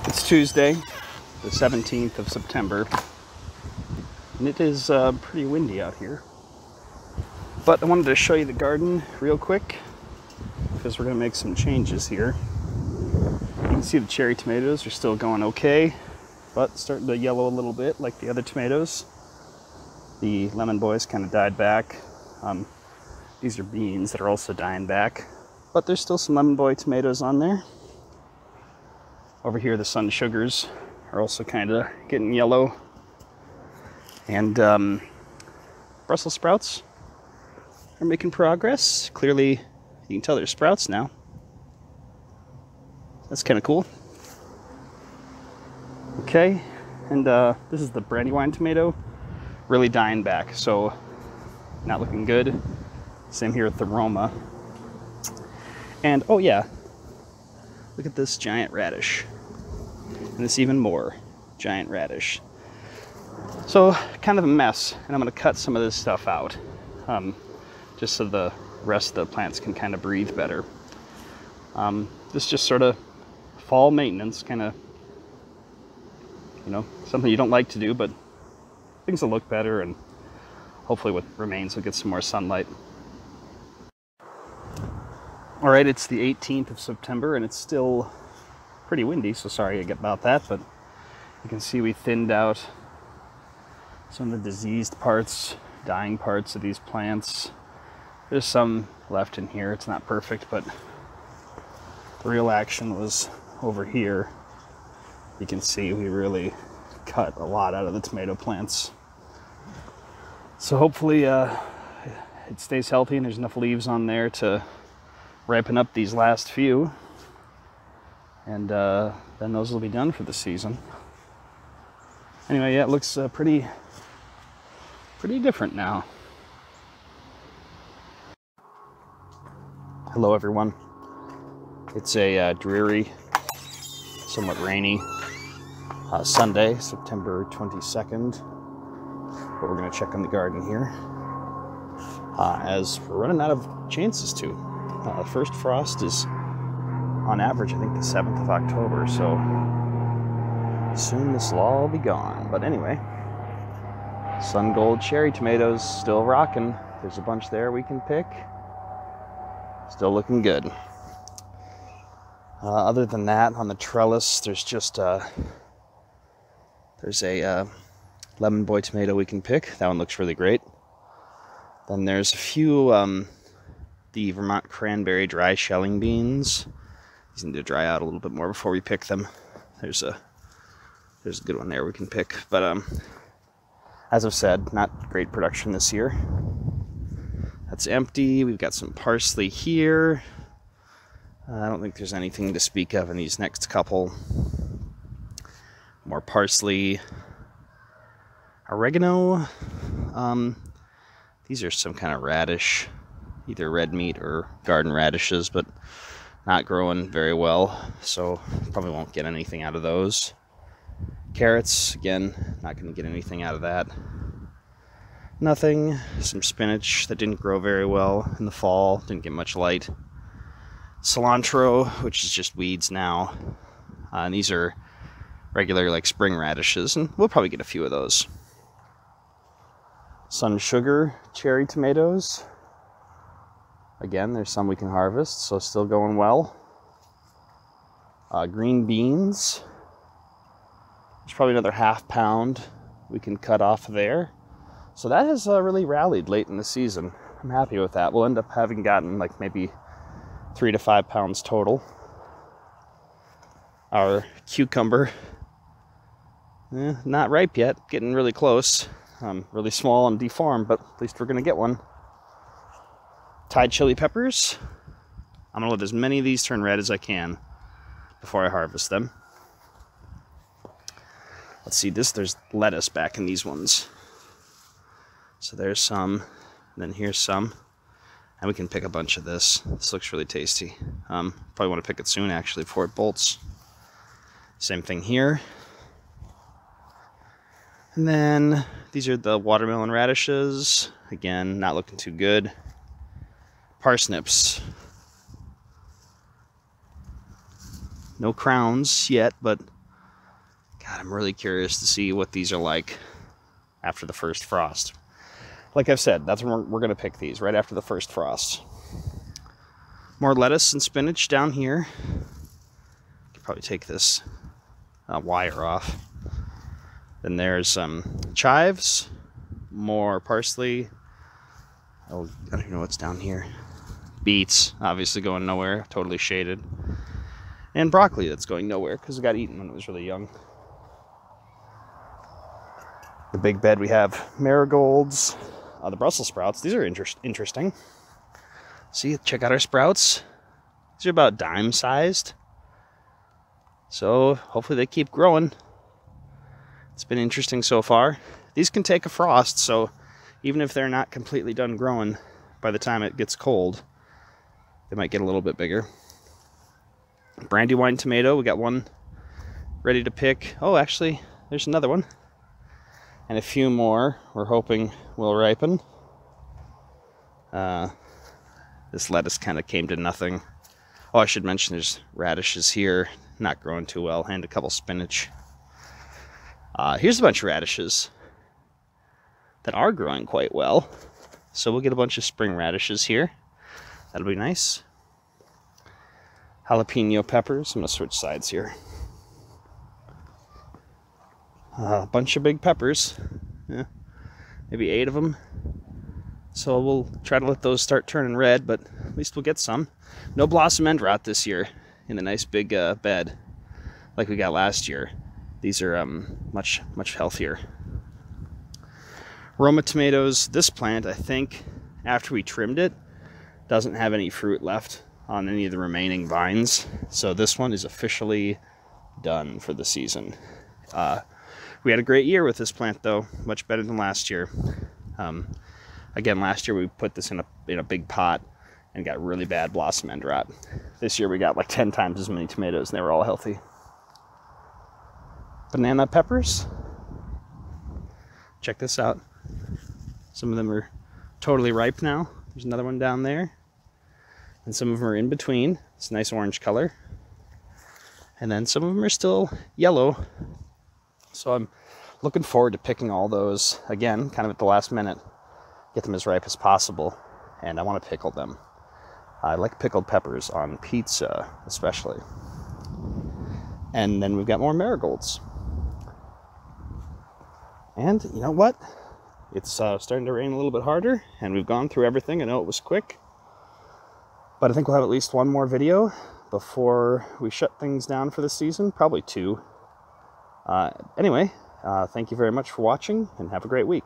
It's Tuesday, the 17th of September, and it is pretty windy out here. But I wanted to show you the garden real quick, because we're going to make some changes here. You can see the cherry tomatoes are still going okay, but starting to yellow a little bit like the other tomatoes. The lemon boys kind of died back. These are beans that are also dying back, but there's still some lemon boy tomatoes on there. Over here, the sun sugars are also kind of getting yellow. And Brussels sprouts are making progress. Clearly, you can tell they're sprouts now. That's kind of cool. Okay, and this is the brandywine tomato. Really dying back, so not looking good. Same here with the Roma. And, oh yeah, look at this giant radish. And this even more giant radish. So, kind of a mess, and I'm going to cut some of this stuff out, just so the rest of the plants can kind of breathe better. This is just sort of fall maintenance, kind of, you know, something you don't like to do, but things will look better, and hopefully what remains will get some more sunlight. All right, it's the 18th of September, and it's still pretty windy, so sorry about that, but you can see we thinned out some of the diseased parts, dying parts of these plants. There's some left in here. It's not perfect, but the real action was over here. You can see we really cut a lot out of the tomato plants. So hopefully it stays healthy and there's enough leaves on there to ripen up these last few. And then those will be done for the season. Anyway, yeah, it looks pretty different now. Hello, everyone. It's a dreary, somewhat rainy Sunday, September 22nd. But we're going to check on the garden here, as we're running out of chances to. The first frost is, on average, I think the 7th of October, so soon this will all be gone. But anyway, sun gold cherry tomatoes still rocking. There's a bunch there we can pick. Still looking good. Other than that, on the trellis, there's just there's a lemon boy tomato we can pick. That one looks really great. Then there's a few the Vermont cranberry dry shelling beans. These need to dry out a little bit more before we pick them. There's a good one there we can pick. But as I've said, not great production this year. That's empty. We've got some parsley here. I don't think there's anything to speak of in these next couple. More parsley. Oregano. These are some kind of radish. Either red meat or garden radishes, but not growing very well, so probably won't get anything out of those. Carrots, again, not going to get anything out of that. Nothing. Some spinach that didn't grow very well in the fall, didn't get much light. Cilantro, which is just weeds now. And these are regular, like, spring radishes, and we'll probably get a few of those. Sun sugar cherry tomatoes. Again, there's some we can harvest, so still going well. Green beans. There's probably another ½ pound we can cut off there. So that has really rallied late in the season. I'm happy with that. We'll end up having gotten like maybe 3 to 5 pounds total. Our cucumber, not ripe yet, getting really close. Really small and deformed, but at least we're going to get one. Thai chili peppers. I'm going to let as many of these turn red as I can before I harvest them. Let's see, there's lettuce back in these ones. So there's some, and then here's some. And we can pick a bunch of this. This looks really tasty. Probably want to pick it soon, actually, before it bolts. Same thing here. And then these are the watermelon radishes. Again, not looking too good. Parsnips. No crowns yet, but God, I'm really curious to see what these are like after the first frost. Like I've said, that's when we're going to pick these, right after the first frost. More lettuce and spinach down here. Could probably take this wire off. Then there's some chives, more parsley. Oh, I don't even know what's down here. Beets, obviously going nowhere, totally shaded. And broccoli that's going nowhere because it got eaten when it was really young. The big bed we have marigolds, the Brussels sprouts. These are interesting. See, check out our sprouts. These are about dime sized. So hopefully they keep growing. It's been interesting so far. These can take a frost, so even if they're not completely done growing, by the time it gets cold, they might get a little bit bigger. Brandywine tomato, we got one ready to pick. Oh, actually, there's another one. And a few more we're hoping will ripen. This lettuce kind of came to nothing. Oh, I should mention there's radishes here, not growing too well, and a couple spinach. Here's a bunch of radishes that are growing quite well. So we'll get a bunch of spring radishes here. That'll be nice. Jalapeno peppers. I'm going to switch sides here. A bunch of big peppers. Yeah, maybe 8 of them. So we'll try to let those start turning red, but at least we'll get some. No blossom end rot this year in the nice big bed like we got last year. These are much healthier. Roma tomatoes. This plant, I think, after we trimmed it, doesn't have any fruit left on any of the remaining vines. So this one is officially done for the season. We had a great year with this plant, though. Much better than last year. Again, last year we put this in a big pot and got really bad blossom end rot. This year we got like 10 times as many tomatoes, and they were all healthy. Banana peppers. Check this out. Some of them are totally ripe now. There's another one down there. And some of them are in between. It's a nice orange color. And then some of them are still yellow. So I'm looking forward to picking all those, again, kind of at the last minute. Get them as ripe as possible. And I want to pickle them. I like pickled peppers on pizza, especially. And then we've got more marigolds. And you know what? It's starting to rain a little bit harder, and we've gone through everything. I know it was quick, but I think we'll have at least one more video before we shut things down for this season. Probably 2. Anyway, thank you very much for watching, and have a great week.